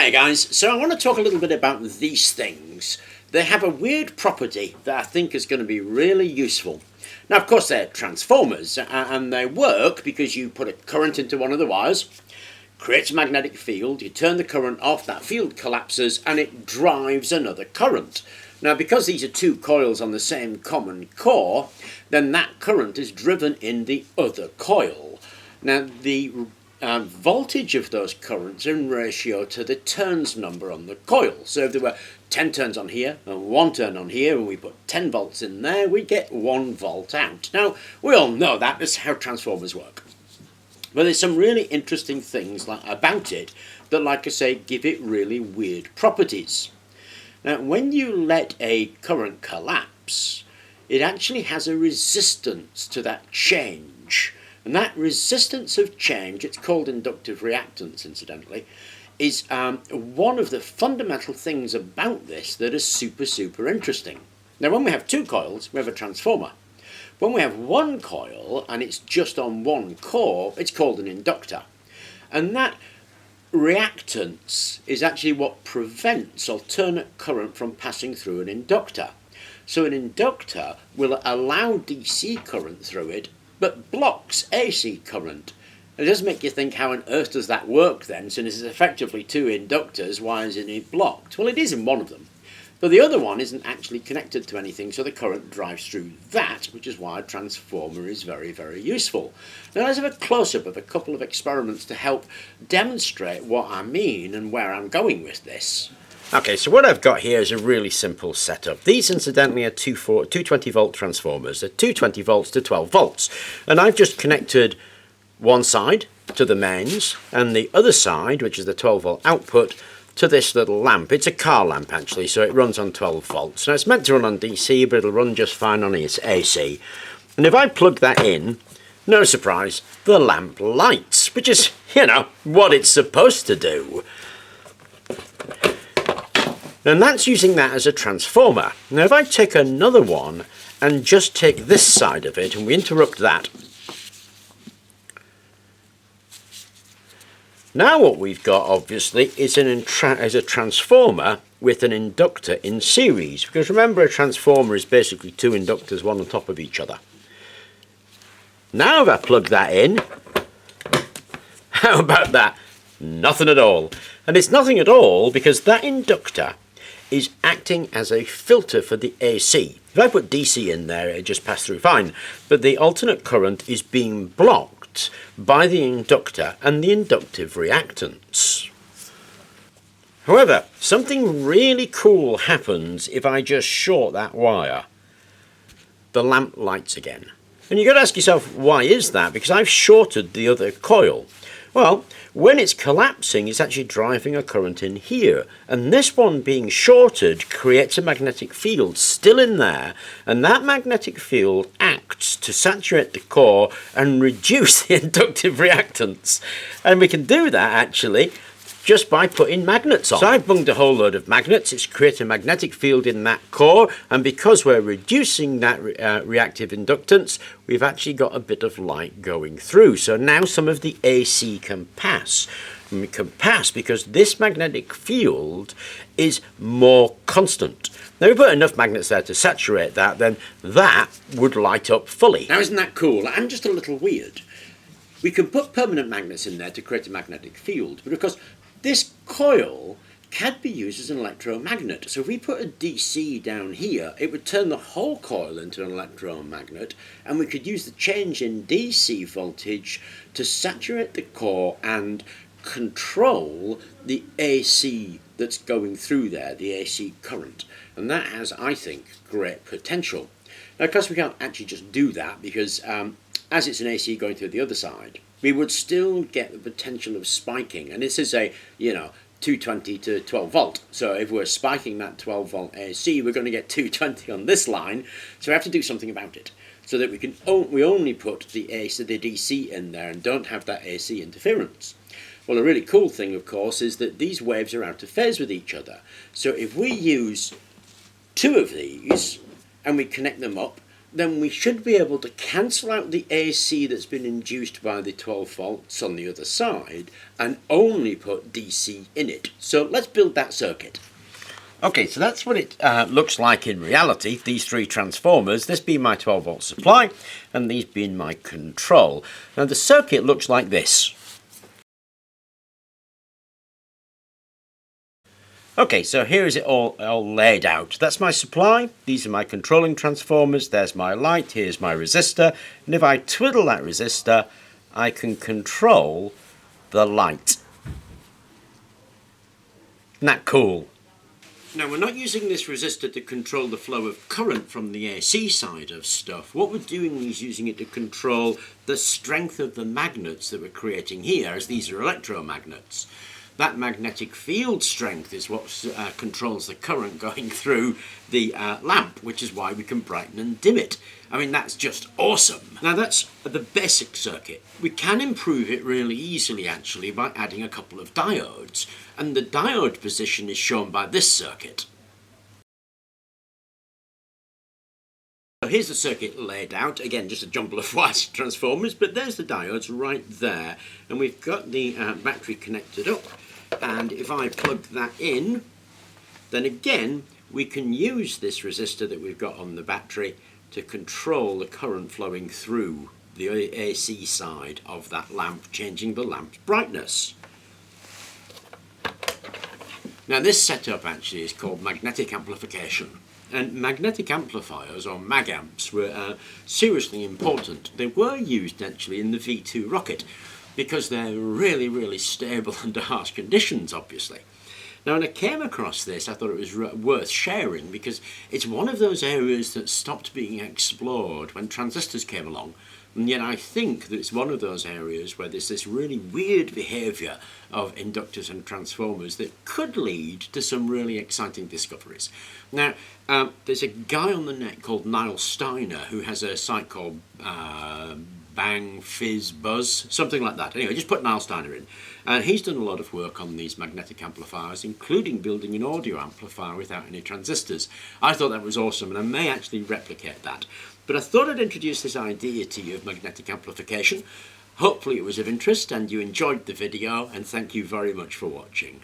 Hey guys, so I want to talk a little bit about these things. They have a weird property that I think is going to be really useful. Now of course they're transformers and they work because you put a current into one of the wires, creates a magnetic field, you turn the current off, that field collapses and it drives another current. Now because these are two coils on the same common core, then that current is driven in the other coil. Now the voltage of those currents are in ratio to the turns number on the coil. So if there were 10 turns on here and 1 turn on here and we put 10 volts in there, we get 1 volt out. Now we all know that's how transformers work. But there's some really interesting things about it that, like I say, give it really weird properties. Now when you let a current collapse, it actually has a resistance to that change. And that resistance of change, it's called inductive reactance incidentally, is one of the fundamental things about this that is super interesting. Now when we have two coils, we have a transformer. When we have one coil and it's just on one core, it's called an inductor. And that reactance is actually what prevents alternate current from passing through an inductor. So an inductor will allow DC current through it, but blocks AC current. And it does make you think, how on earth does that work then, since it's effectively two inductors, why isn't it blocked? Well, it is in one of them, but the other one isn't actually connected to anything, so the current drives through that, which is why a transformer is very useful. Now let's have a close-up of a couple of experiments to help demonstrate what I mean and where I'm going with this. Okay, so what I've got here is a really simple setup. These incidentally are 220 volt transformers. They're 220 volts to 12 volts. And I've just connected one side to the mains and the other side, which is the 12 volt output, to this little lamp. It's a car lamp actually, so it runs on 12 volts. Now it's meant to run on DC, but it'll run just fine on its AC. And if I plug that in, no surprise, the lamp lights, which is, you know, what it's supposed to do. And that's using that as a transformer. Now if I take another one and just take this side of it and we interrupt that, now what we've got obviously is a transformer with an inductor in series, because remember a transformer is basically two inductors, one on top of each other. Now if I plug that in, how about that? Nothing at all. And it's nothing at all because that inductor is acting as a filter for the AC. If I put DC in there, it just pass through fine, but the alternate current is being blocked by the inductor and the inductive reactance. However, something really cool happens if I just short that wire. The lamp lights again. And you've got to ask yourself, why is that? Because I've shorted the other coil. Well, when it's collapsing, it's actually driving a current in here. And this one being shorted creates a magnetic field still in there. And that magnetic field acts to saturate the core and reduce the inductive reactance. And we can do that actually just by putting magnets on. So I've bunged a whole load of magnets. It's created a magnetic field in that core, and because we're reducing that reactive inductance, we've actually got a bit of light going through. So now some of the AC can pass. And it can pass because this magnetic field is more constant. Now if we put enough magnets there to saturate that, then that would light up fully. Now isn't that cool? I'm just a little weird. We can put permanent magnets in there to create a magnetic field, but of course this coil can be used as an electromagnet. So if we put a DC down here, it would turn the whole coil into an electromagnet, and we could use the change in DC voltage to saturate the core and control the AC that's going through there, the AC current. And that has, I think, great potential. Now of course we can't actually just do that because as it's an AC going through the other side, we would still get the potential of spiking. And this is a, 220 to 12 volt. So if we're spiking that 12 volt AC, we're going to get 220 on this line. So we have to do something about it so that we only put the DC in there and don't have that AC interference. Well, a really cool thing, of course, is that these waves are out of phase with each other. So if we use two of these and we connect them up, then we should be able to cancel out the AC that's been induced by the 12 volts on the other side and only put DC in it. So let's build that circuit. Okay, so that's what it looks like in reality, these three transformers, this being my 12 volt supply and these being my control. Now the circuit looks like this. Okay, so here is it all laid out. That's my supply, these are my controlling transformers, there's my light, here's my resistor, and if I twiddle that resistor, I can control the light. Isn't that cool? Now, we're not using this resistor to control the flow of current from the AC side of stuff. What we're doing is using it to control the strength of the magnets that we're creating here, as these are electromagnets. That magnetic field strength is what controls the current going through the lamp, which is why we can brighten and dim it. I mean, that's just awesome. Now, that's the basic circuit. We can improve it really easily, actually, by adding a couple of diodes. And the diode position is shown by this circuit. So here's the circuit laid out. Again, just a jumble of white transformers, but there's the diodes right there. And we've got the battery connected up. And if I plug that in, then again, we can use this resistor that we've got on the battery to control the current flowing through the AC side of that lamp, changing the lamp's brightness. Now this setup actually is called magnetic amplification. And magnetic amplifiers, or mag amps, were seriously important. They were used actually in the V2 rocket because they're really, really stable under harsh conditions, obviously. Now, when I came across this, I thought it was worth sharing because it's one of those areas that stopped being explored when transistors came along. And yet I think that it's one of those areas where there's this really weird behaviour of inductors and transformers that could lead to some really exciting discoveries. Now, there's a guy on the net called Niall Steiner who has a site called Bang Fizz Buzz, something like that. Anyway, just put Niall Steiner in. And he's done a lot of work on these magnetic amplifiers, including building an audio amplifier without any transistors. I thought that was awesome, and I may actually replicate that. But I thought I'd introduce this idea to you of magnetic amplification. Hopefully it was of interest and you enjoyed the video, and thank you very much for watching.